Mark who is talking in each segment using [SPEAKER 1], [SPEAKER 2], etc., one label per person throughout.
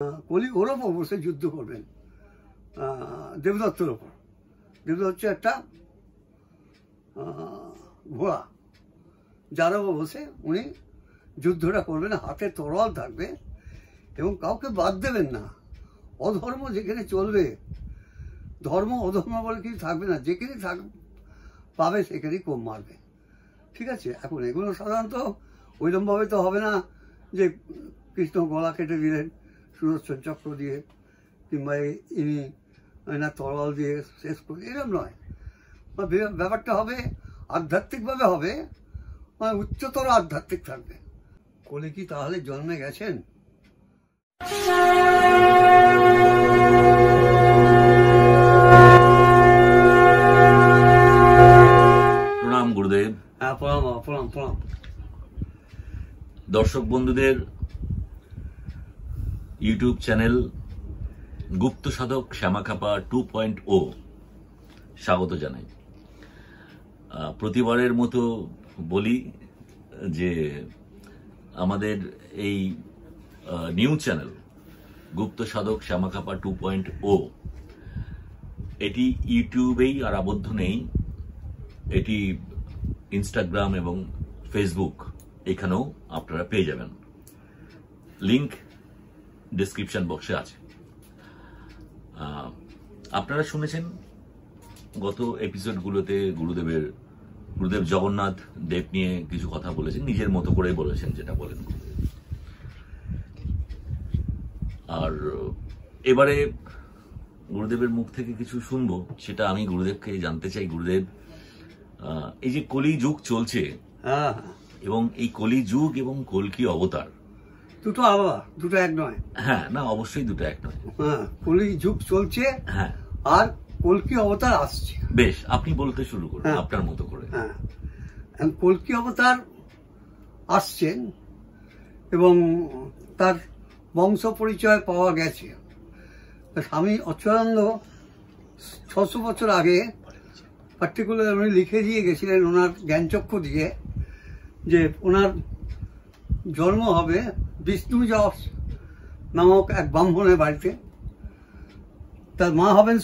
[SPEAKER 1] কলি ওর ওপর বসে যুদ্ধ করবেন দেবদত্তর ওপর। দেবদত্ত হচ্ছে একটা ঘোড়া, যার ওপর বসে উনি যুদ্ধটা করবেন, হাতে তরোয়াল থাকবে এবং কাউকে বাদ দেবেন না। অধর্ম যেখানে চলবে, ধর্ম অধর্ম বলে কিছু থাকবে না, যেখানে পাবে সেখানেই কোপ মারবে। ঠিক আছে, এখন এগুলো সাধারণত ওইরকমভাবে তো হবে না যে কৃষ্ণ গলা কেটে দিলেন সুদর্শন চক্র দিয়ে, কিংবা ইনি না তরোয়াল দিয়ে শেষ করে, এরকম নয়। ব্যাপারটা হবে আধ্যাত্মিকভাবে হবে, মানে উচ্চতর আধ্যাত্মিক থাকবে। কলি কি তাহলে জন্মে গেছেন?
[SPEAKER 2] প্রণাম গুরুদেব।
[SPEAKER 1] হ্যাঁ, প্রণাম প্রণাম প্রণাম।
[SPEAKER 2] দর্শক বন্ধুদের ইউটিউব চ্যানেল গুপ্ত সাধক শ্যামাখ্যাপা 2.0 স্বাগত জানাই। প্রতিবারের মতো বলি যে আমাদের এই নিউ চ্যানেল গুপ্ত সাধক শ্যামাখ্যাপা 2.0 এটি ইউটিউবেই আর আবদ্ধ নেই, এটি ইনস্টাগ্রাম এবং ফেসবুক এখানেও আপনারা পেয়ে যাবেন। লিংক ডেসক্রিপশন বক্সে আছে। আপনারা শুনেছেন গত এপিসোডগুলোতে গুরুদেব জগন্নাথ দেব নিয়ে কিছু কথা বলেছেন, নিজের মতো করে বলেছেন, যেটা বলেন। আর এবারে গুরুদেবের মুখ থেকে কিছু শুনবো, সেটা আমি গুরুদেবকে জানতে চাই। গুরুদেব, এই যে কলি যুগ চলছে, এবং এই কলি যুগ এবং কল্কি অবতার
[SPEAKER 1] দুটো আলাদা, দুটো এক নয়।
[SPEAKER 2] হ্যাঁ, না, অবশ্যই দুটো এক নয়।
[SPEAKER 1] হ্যাঁ, কলি যুগ চলছে, হ্যাঁ, আর কল্কি অবতার আসছে।
[SPEAKER 2] বেশ, আপনি বলতে শুরু করুন আপনার মতো করে।
[SPEAKER 1] হ্যাঁ, কল্কি অবতার আসছেন এবং তার বংশ পরিচয় পাওয়া গেছে। স্বামী অচ্যুতানন্দ 600 বছর আগে পার্টিকুলার উনি লিখে দিয়ে গেছিলেন ওনার জ্ঞানচক্ষু দিয়ে, যে ওনার জন্ম হবে বিষ্ণু যশ নামক এক ব্রাহ্মণের বাড়িতে। তার মা হবেন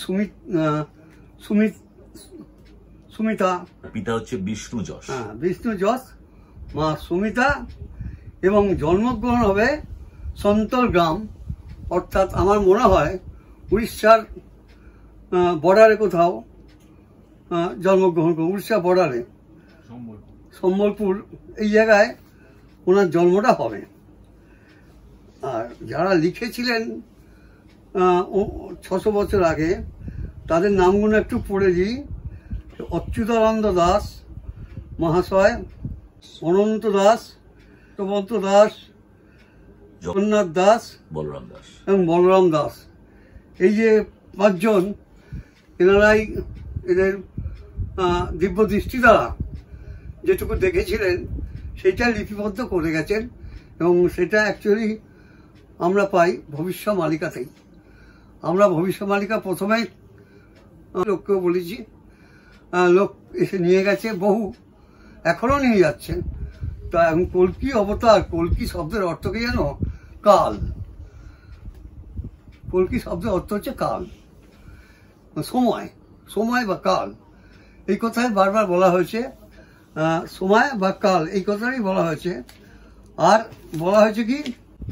[SPEAKER 1] সুমিতা,
[SPEAKER 2] পিতা হচ্ছে বিষ্ণু যশ।
[SPEAKER 1] হ্যাঁ, বিষ্ণু যশ, মা সুমিতা, এবং জন্মগ্রহণ হবে সন্তল গ্রাম, অর্থাৎ আমার মনে হয় উড়িষ্যার বর্ডারে কোথাও জন্মগ্রহণ করে, উড়িষ্যা বর্ডারে সম্বলপুর, এই জায়গায় ওনার জন্মটা হবে। আর যারা লিখেছিলেন 600 বছর আগে, তাদের নামগুলো একটু পড়ে দিই। অচ্যুতানন্দ দাস মহাশয়, অনন্ত দাস, সুমন্ত দাস, জগন্নাথ দাস,
[SPEAKER 2] বলরাম দাস
[SPEAKER 1] এবং বলরাম দাস। এই যে 5 জন, এনারাই এদের দিব্য দৃষ্টি দ্বারা যেটুকু দেখেছিলেন সেটা লিপিবদ্ধ করে গেছেন, এবং সেটা অ্যাকচুয়ালি আমরা পাই ভবিষ্যমালিকাতেই। আমরা ভবিষ্যমালিকা প্রথমেই লোককেও বলেছি, লোক এসে নিয়ে গেছে বহু, এখনো নিয়ে যাচ্ছেন। তা এখন কল্কি অবতার, কল্কি শব্দের অর্থ কি জানো? কাল। কল্কি শব্দের অর্থ হচ্ছে কাল, সময়, সময় বা কাল। এই কথাই বারবার বলা হয়েছে, সময় বা কাল, এই কথাটাই বলা হয়েছে। আর বলা হয়েছে কি,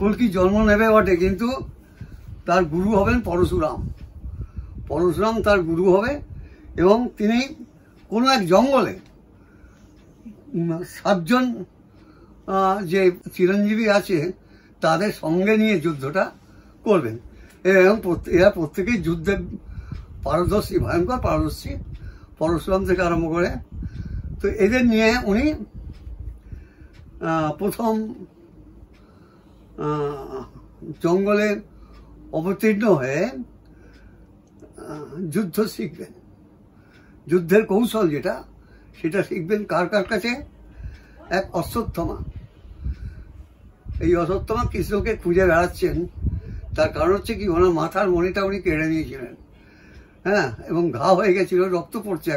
[SPEAKER 1] কল্কি জন্ম নেবে বটে, কিন্তু তার গুরু হবেন পরশুরাম। পরশুরাম তার গুরু হবে, এবং তিনি কোনো এক জঙ্গলে 7 জন যে চিরঞ্জীবী আছে তাদের সঙ্গে নিয়ে যুদ্ধটা করবেন, এবং এরা প্রত্যেকেই যুদ্ধে পারদর্শী, ভয়ঙ্কর পারদর্শী, পরশুরাম থেকে আরম্ভ করে। তো এদের নিয়ে উনি প্রথম জঙ্গলে অবতীর্ণ হয়ে যুদ্ধ শিখবেন, যুদ্ধের কৌশল যেটা, সেটা শিখবেন কার কাছে? এক অশ্বত্থামা। এই অশ্বত্থামা কৃষ্ণকে খুঁজে বেড়াচ্ছেন, তার কারণ হচ্ছে কি, ওনার মাথার মণিটা উনি কেড়ে নিয়েছিলেন। হ্যাঁ, এবং ঘা হয়ে গেছিল, রক্ত পড়ছে,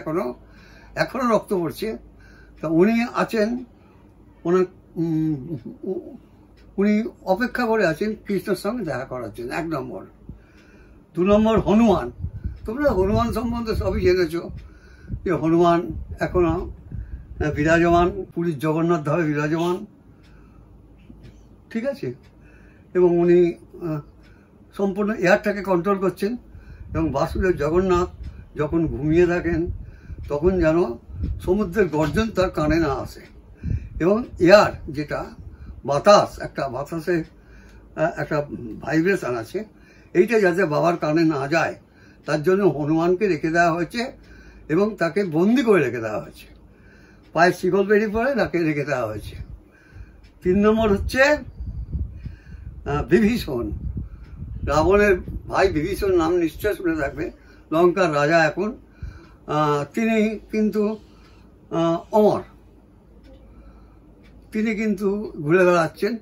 [SPEAKER 1] এখনো রক্ত পড়ছে। তা উনি আছেন, ওনার উনি অপেক্ষা করে আছেন কৃষ্ণের সঙ্গে দেখা করার জন্য, 1 নম্বর। 2 নম্বর হনুমান। তোমরা হনুমান সম্বন্ধে সবই জেনেছ যে হনুমান এখনো বিরাজমান, পুরীর জগন্নাথ ধামে বিরাজমান, ঠিক আছে। এবং উনি সম্পূর্ণ এয়ারটাকে কন্ট্রোল করছেন। এবং বাসুদেব জগন্নাথ যখন ঘুমিয়ে থাকেন তখন যেন সমুদ্রের গর্জন তার কানে না আসে। এবং এয়ার যেটা বাতাস, একটা বাতাসে একটা ভাইব্রেশন আছে, এইটা যাতে বাবার কানে না যায় তার জন্য হনুমানকে রেখে দেওয়া হয়েছে এবং তাকে বন্দি করে রেখে দেওয়া হয়েছে, পায়ে শিকল বেরিয়ে পড়ে তাকে রেখে দেওয়া হয়েছে। 3 নম্বর হচ্ছে বিভীষণ, রাবণের ভাই বিভীষণ, নাম নিশ্চয় শুনে থাকবে, লঙ্কার রাজা এখন। তিনি কিন্তু অমর, তিনি কিন্তু ঘুরে বেড়াচ্ছেন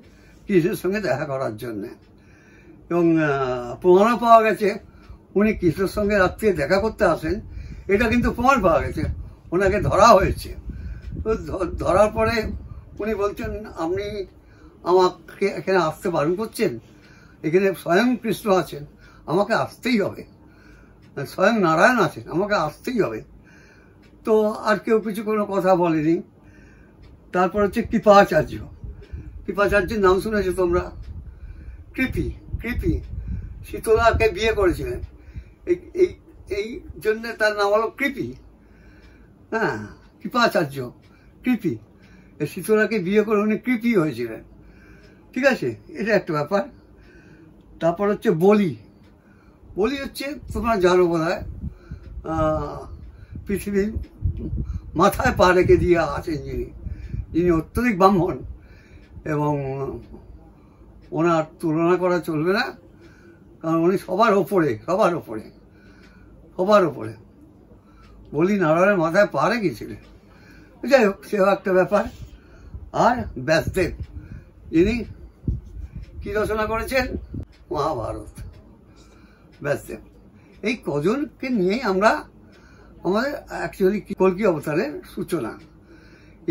[SPEAKER 1] কৃষ্ণের সঙ্গে দেখা করার জন্যে। এবং প্রমাণও পাওয়া গেছে উনি কৃষ্ণের সঙ্গে রাত্রে দেখা করতে আসেন, এটা কিন্তু প্রমাণ পাওয়া গেছে। ওনাকে ধরা হয়েছে, তো ধরার পরে উনি বলছেন আপনি আমাকে এখানে আসতে বারণ করছেন, এখানে স্বয়ং কৃষ্ণ আছেন, আমাকে আসতেই হবে, স্বয়ং নারায়ণ আছেন, আমাকে আসতেই হবে। তো আর কেউ কিছু কোনো কথা বলেনি। তারপর হচ্ছে কৃপাচার্য। কৃপাচার্যের নাম শুনেছো তোমরা? কৃপি, কৃপি শীতলাকে বিয়ে করেছিলেন, এই জন্যে তার নাম হলো কৃপি। হ্যাঁ, কৃপাচার্য, কৃপি। শীতলাকে বিয়ে করে উনি কৃপি হয়েছিলেন, ঠিক আছে, এটা একটা ব্যাপার। তারপর হচ্ছে বলি। বলি হচ্ছে তোমরা জানো বোধ হয় পৃথিবীর মাথায় পা রেখে দিয়ে আছেন যিনি অত্যধিক ব্রাহ্মণ, এবং ওনার তুলনা করা চলবে না, কারণ উনি সবার ওপরে, সবার ওপরে, সবার ওপরে। বলি নারায়ণের মাথায় পা রেখেছিলেন। যাই হোক, সেও একটা ব্যাপার। আর ব্যাসদেব, যিনি কি রচনা করেছেন? মহাভারত। ব্যাসদেব। এই কজনকে নিয়েই আমরা আমাদের অ্যাকচুয়ালি কল্কি অবতারের সূচনা।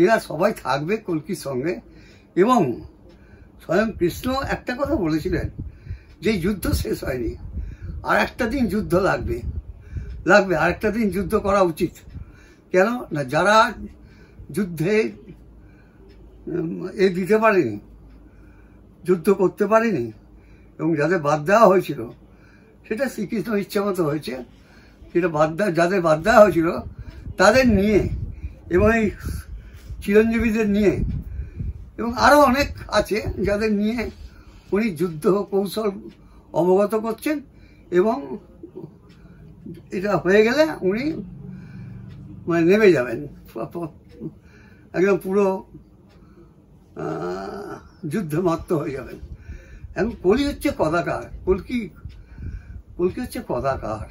[SPEAKER 1] এরা সবাই থাকবে কল্কির সঙ্গে। এবং স্বয়ং কৃষ্ণ একটা কথা বলেছিলেন যে যুদ্ধ শেষ হয়নি, আর একটা দিন যুদ্ধ লাগবে, আর একটা দিন যুদ্ধ করা উচিত। কেন না, যারা যুদ্ধে দিতে পারেনি, যুদ্ধ করতে পারেনি, এবং যাদের বাদ দেওয়া হয়েছিল, সেটা শ্রীকৃষ্ণ ইচ্ছা মতো হয়েছে, সেটা যাদের বাদ দেওয়া হয়েছিল তাদের নিয়ে, এবং এই চিরঞ্জীবীদের নিয়ে, এবং আরো অনেক আছে যাদের নিয়ে উনি যুদ্ধ কৌশল অবগত করছেন। এবং এটা হয়ে গেলে উনি মানে নেমে যাবেন, একদম পুরো যুদ্ধে মাত্র হয়ে যাবেন। এখন কলি হচ্ছে কদাকার, কল্কি হচ্ছে কদাকার।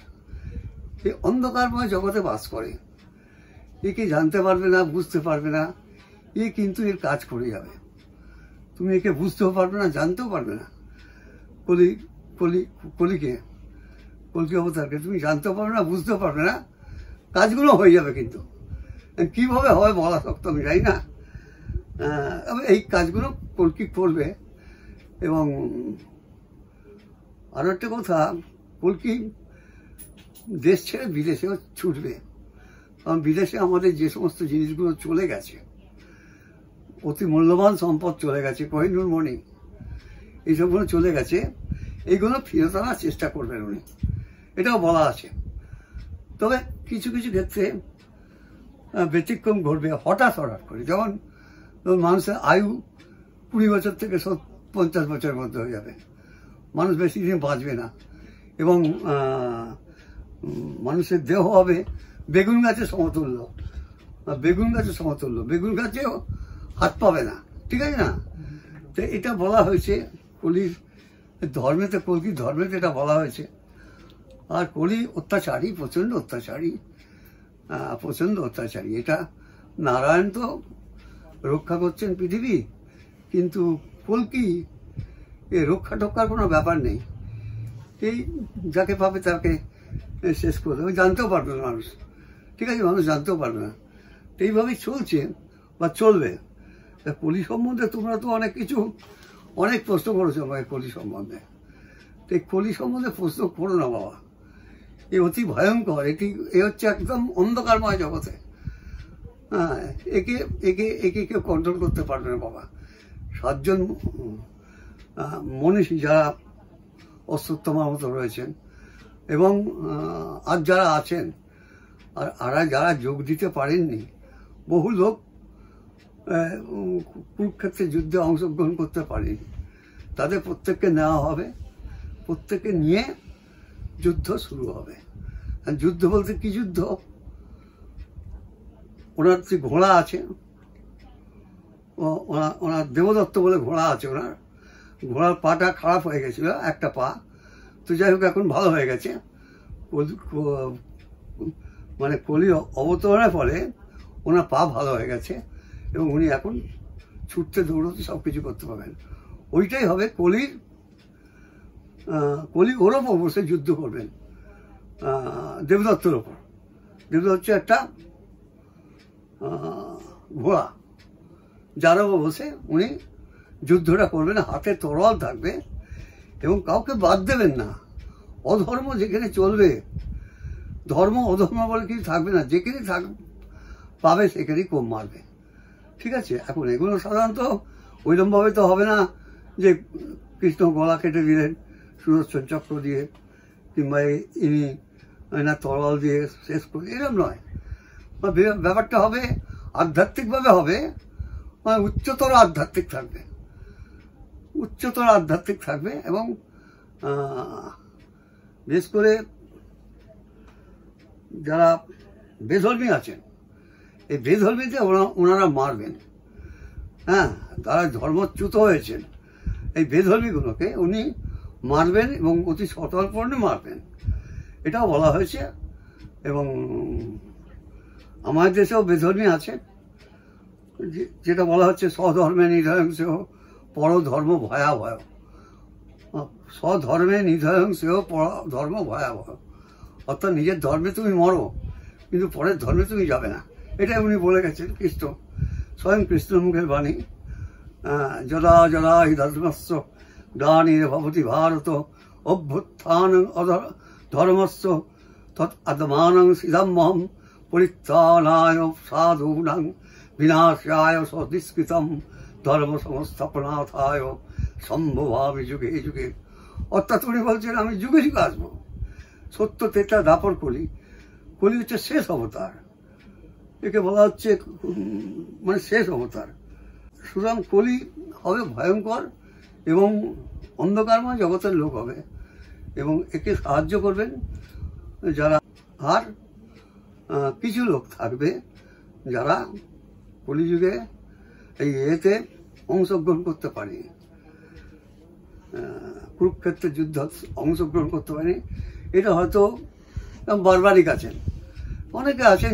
[SPEAKER 1] এই অন্ধকারময় জগতে বাস করে, একে জানতে পারবে না, বুঝতে পারবে না, এ কিন্তু এর কাজ করে যাবে। তুমি একে বুঝতেও পারবে না, জানতেও পারবে না। কল্কি অবতারকে তুমি জানতেও পারবে না, বুঝতেও পারবে না, কাজগুলো হয়ে যাবে। কিন্তু কিভাবে হবে বলা শক্ত, আমি জানি না। এই কাজগুলো কল্কি করবে। এবং আরো একটা কথা, কল্কি দেশ ছেড়ে বিদেশেও ছুটবে, কারণ বিদেশে আমাদের যে সমস্ত জিনিসগুলো চলে গেছে, অতি মূল্যবান সম্পদ চলে গেছে, কোহিনূর মণি, এইসবগুলো চলে গেছে, এইগুলো ফেরত আনার চেষ্টা করবেন উনি, এটাও বলা আছে। তবে কিছু কিছু ক্ষেত্রে ব্যতিক্রম ঘটবে হঠাৎ করে। যেমন মানুষের আয়ু 20 বছর থেকে 50 বছরের মধ্যে হয়ে যাবে, মানুষ বেশি দিন বাঁচবে না। এবং মানুষের দেহ হবে বেগুন গাছের সমতুল্য, বেগুন গাছেও হাত পাবে না, ঠিক আছে না? তো এটা বলা হয়েছে কলির ধর্মেতে, কল্কির ধর্মেতে এটা বলা হয়েছে। আর কলি অত্যাচারী, প্রচন্ড অত্যাচারী। এটা নারায়ণ তো রক্ষা করছেন পৃথিবী, কিন্তু কল্কি এ রক্ষা টক্ষার কোনো ব্যাপার নেই, এই যাকে পাবে তাকে শেষ করে দেবে, জানতেও পারবে না মানুষ, ঠিক আছে, মানুষ জানতেও পারবে না। এইভাবেই চলছে বা চলবে। কলি সম্বন্ধে তোমরা তো অনেক কিছু অনেক প্রশ্ন করেছে আমাকে কলি সম্বন্ধে। তো এই কলি সম্বন্ধে প্রশ্ন করো না বাবা, এ অতি ভয়ঙ্কর। এ হচ্ছে একদম অন্ধকারময় জগতে। হ্যাঁ, একে একে একে কেউ কন্ট্রোল করতে পারবে না বাবা। 7 জন মনীষী যারা অশ্বত্থামার মতো রয়েছেন এবং আর যারা আছেন, আর যারা যোগ দিতে পারেননি, বহু লোক কুরুক্ষেত্রের যুদ্ধে অংশগ্রহণ করতে পারেনি, তাদের প্রত্যেককে নেওয়া হবে, প্রত্যেককে নিয়ে যুদ্ধ শুরু হবে। আর যুদ্ধ বলতে কি যুদ্ধ? ওনার যে ঘোড়া আছে, ওনার দেবদত্ত বলে ঘোড়া আছে, ওনার ঘোড়ার পাটা খারাপ হয়ে গেছিল, একটা পা। তো যাই হোক, এখন ভালো হয়ে গেছে। মানে কলি অবতরণের ফলে ওনার পা ভালো হয়ে গেছে এবং উনি এখন ছুটতে দৌড়তে সব কিছু করতে পারবেন। ওইটাই হবে কলি ওর ওপর বসে যুদ্ধ করবেন, দেবদত্তর ওপর। দেবদত্ত হচ্ছে একটা ঘোড়া, যার ওপর বসে উনি যুদ্ধটা করবেন। হাতে তরোয়াল থাকবে এবং কাউকে বাদ দেবেন না। অধর্ম যেখানে চলবে, ধর্ম অধর্ম বলে কিছু থাকবে না, যেখানে পাবে সেখানেই কোপ মারবে। ঠিক আছে? এখন এগুলো সাধারণত ওইরকমভাবে তো হবে না যে কৃষ্ণ গলা কেটে দিলেন সুদর্শন চক্র দিয়ে, কিংবা ইনি না তরোয়াল দিয়ে শেষ করে, এরকম নয়। ব্যাপারটা হবে আধ্যাত্মিকভাবে হবে, মানে উচ্চতর আধ্যাত্মিক থাকবে, উচ্চতর আধ্যাত্মিক থাকবে। এবং বিশেষ করে যারা বেধর্মী আছেন, এই বেধর্মীতে ওনারা মারবেন। হ্যাঁ, যারা ধর্মচ্যুত হয়েছেন, এই বেধর্মীগুলোকে উনি মারবেন এবং অতি সতর্কপণে মারবেন, এটাও বলা হয়েছে। এবং আমাদের দেশেও বেধর্মী আছে, যেটা বলা হচ্ছে স্বধর্মে নিধয়ংসেও পরধর্ম ভয়াবহ। স্বধর্মে নিধয়ংসেও পরধর্ম ভয়াবহ, অর্থাৎ নিজের ধর্মে তুমি মরো, কিন্তু পরের ধর্মে তুমি যাবে না। এটাই উনি বলে গেছেন, কৃষ্ণ, স্বয়ং কৃষ্ণের মুখের বাণী। যদা যদা হি ধর্মস্য গ্লানির ভবতি ভারত অভ্যুত্থান ধর্মস্য তৎ আত্মানং সিদ্ধমহং পরিত্রাণায় সাধূনাং বিনাশায় সদিষ্কৃতম ধর্ম সংস্থাপনাথায় সম্ভবামি যুগে যুগে। অর্থাৎ উনি বলছেন, আমি যুগে যুগে আসবো। সত্য তেতা দাপর কলি, কলি হচ্ছে শেষ অবতার, একে বলা হচ্ছে মানে শেষ অবতার। সুতরাং কলি হবে ভয়ঙ্কর এবং অন্ধকারময় জগতের লোক হবে, এবং একে সাহায্য করবেন যারা। আর কিছু লোক থাকবে যারা কলিযুগে এই এতে অংশগ্রহণ করতে পারে, কুরুক্ষেত্রের যুদ্ধ অংশগ্রহণ করতে পারে। এটা হয়তো বারবারিক আছেন, অনেকে আছেন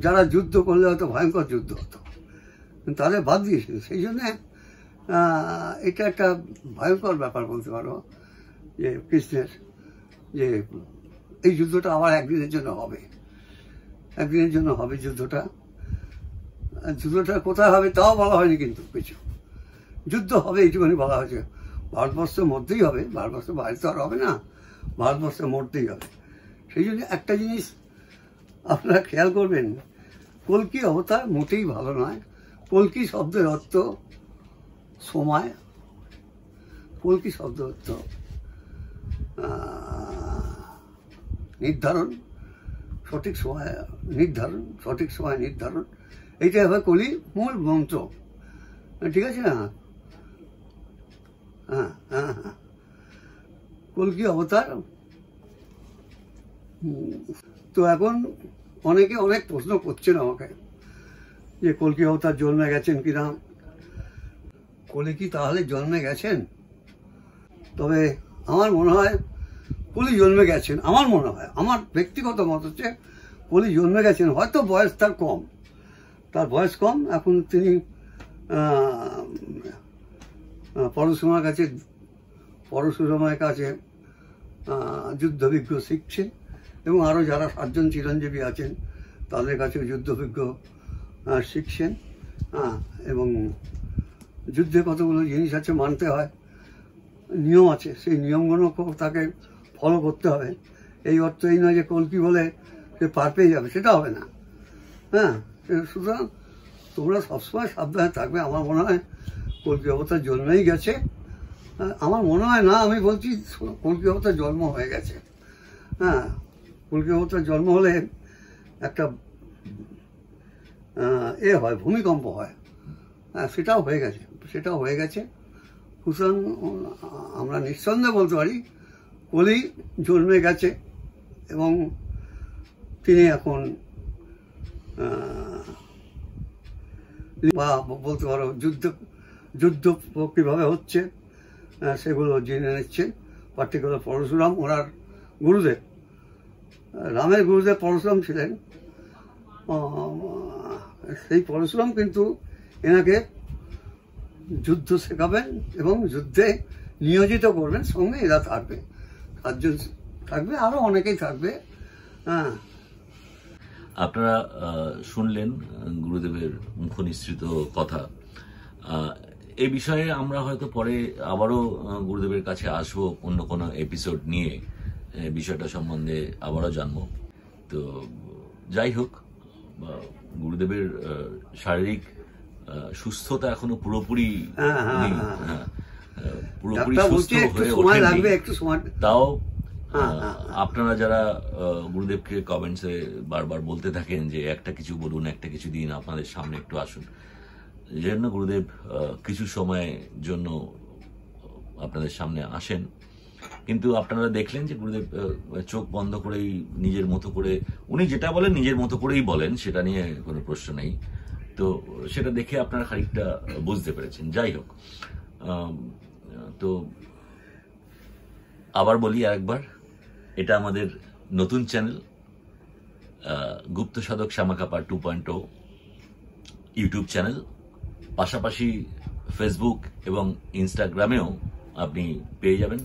[SPEAKER 1] যারা যুদ্ধ করলে হয়তো ভয়ঙ্কর যুদ্ধ হতো, তাদের বাদ দিয়েছিল। সেই জন্যে এটা একটা ভয়ঙ্কর ব্যাপার বলতে পারো যে কৃষ্ণের, যে এই যুদ্ধটা আবার একদিনের জন্য হবে, একদিনের জন্য হবে যুদ্ধটা। যুদ্ধটা কোথায় হবে তাও বলা হয়নি, কিন্তু কিছু যুদ্ধ হবে এইটুখানি বলা হয়েছে। ভারতবর্ষের মধ্যেই হবে, ভারতবর্ষের বাইরে তো আর হবে না, ভারতবর্ষের মধ্যেই হবে। সেই জন্য একটা জিনিস আপনারা খেয়াল করবেন, কল্কি অবতার মোটেই ভালো নয়। কল্কি শব্দের অর্থ সময়, কল্কি শব্দ অর্থ নির্ধারণ, সঠিক সময় নির্ধারণ, সঠিক সময় নির্ধারণ, এইটাই হবে কলি মূল মন্ত্র। ঠিক আছে না? হ্যাঁ হ্যাঁ হ্যাঁ, কল্কি অবতার। তো এখন অনেকে অনেক প্রশ্ন করছেন আমাকে যে কল্কি অবতার জন্মে গেছেন কিনা। কলি কি তাহলে জন্মে গেছেন? তবে আমার মনে হয় কলি জন্মে গেছেন, আমার মনে হয়, আমার ব্যক্তিগত মত হচ্ছে কলি জন্মে গেছেন। হয়তো বয়স তার কম, তার বয়স কম, এখন তিনি পরশুরামের কাছে যুদ্ধবিজ্ঞ শিখছেন, এবং আরও যারা 7 জন চিরঞ্জীবী আছেন তাদের কাছেও যুদ্ধবিজ্ঞ শিখছেন। এবং যুদ্ধে কতগুলো জিনিস আছে মানতে হয়, নিয়ম আছে, সেই নিয়মগুলো তাকে ফলো করতে হবে। এই অর্থ এই নয় যে কলকি বলে সে পার পেয়ে যাবে, সেটা হবে না। হ্যাঁ, সুতরাং তোমরা সবসময় সাবধানে থাকবে। আমার মনে হয় কলকি অবতার জন্মেই গেছে। আমার মনে হয় না, আমি বলছি কলকি অবতার জন্ম হয়ে গেছে। হ্যাঁ, কলকি অবতার জন্ম হলে একটা হয়, ভূমিকম্প হয়। হ্যাঁ, সেটাও হয়ে গেছে, সুতরাং আমরা নিঃসন্দেহে বলতে পারি কলি জন্মে গেছে এবং তিনি এখন বা বলতে পারো যুদ্ধ কীভাবে হচ্ছে সেগুলো জেনে নিচ্ছেন। পার্টিকুলার পরশুরাম, ওনার গুরুদেব, রামের গুরুদেব পরশুরাম ছিলেন। সেই পরশুরাম কিন্তু এনাকে যুদ্ধ শেখাবেন এবং যুদ্ধে নিয়োজিত করবেন। সঙ্গে এরা থাকবে, 7 জন থাকবে, আরো অনেকেই থাকবে। হ্যাঁ,
[SPEAKER 2] আপনারা শুনলেন গুরুদেবের মুখ নিঃসৃত কথা। এই বিষয়ে আমরা হয়তো পরে আবারও গুরুদেবের কাছে আসবো অন্য কোনো এপিসোড নিয়ে, বিষয়টা সম্বন্ধে আবারও জানবো। তো যাই হোক, গুরুদেবের শারীরিক সুস্থতা এখনো পুরোপুরি সুস্থ হয়ে ওঠেনি। তাও আপনারা যারা গুরুদেবকে কমেন্টসে বারবার বলতে থাকেন যে একটা কিছু বলুন, একটা কিছু দিন আপনাদের সামনে একটু আসুন, যেন গুরুদেব কিছু সময়ের জন্য আপনাদের সামনে আসেন। কিন্তু আপনারা দেখলেন যে গুরুদেব চোখ বন্ধ করেই নিজের মতো করে, উনি যেটা বলেন নিজের মতো করেই বলেন, সেটা নিয়ে কোনো প্রশ্ন নেই। তো সেটা দেখে আপনারা খানিকটা বুঝতে পেরেছেন। যাই হোক, তো আবার বলি আরেকবার, এটা আমাদের নতুন চ্যানেল গুপ্ত সাধক শ্যামাকাপা 2.0 ইউটিউব চ্যানেল। পাশাপাশি ফেসবুক এবং ইনস্টাগ্রামেও আপনি পেয়ে যাবেন,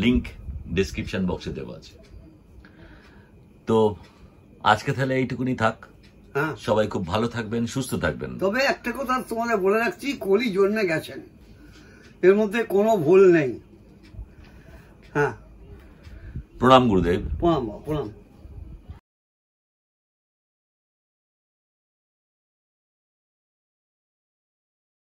[SPEAKER 2] লিংক ডেসক্রিপশন বক্সে দেওয়া আছে। তো আজকে তাহলে এইটুকুনি থাক। সবাই খুব ভালো থাকবেন, সুস্থ থাকবেন।
[SPEAKER 1] তবে একটা কথা তোমাদের বলে রাখছি, কলি জন্মে গেছেন, এর মধ্যে কোনো ভুল নেই। হ্যাঁ,
[SPEAKER 2] প্রণাম গুরুদেব।
[SPEAKER 1] প্রণাম।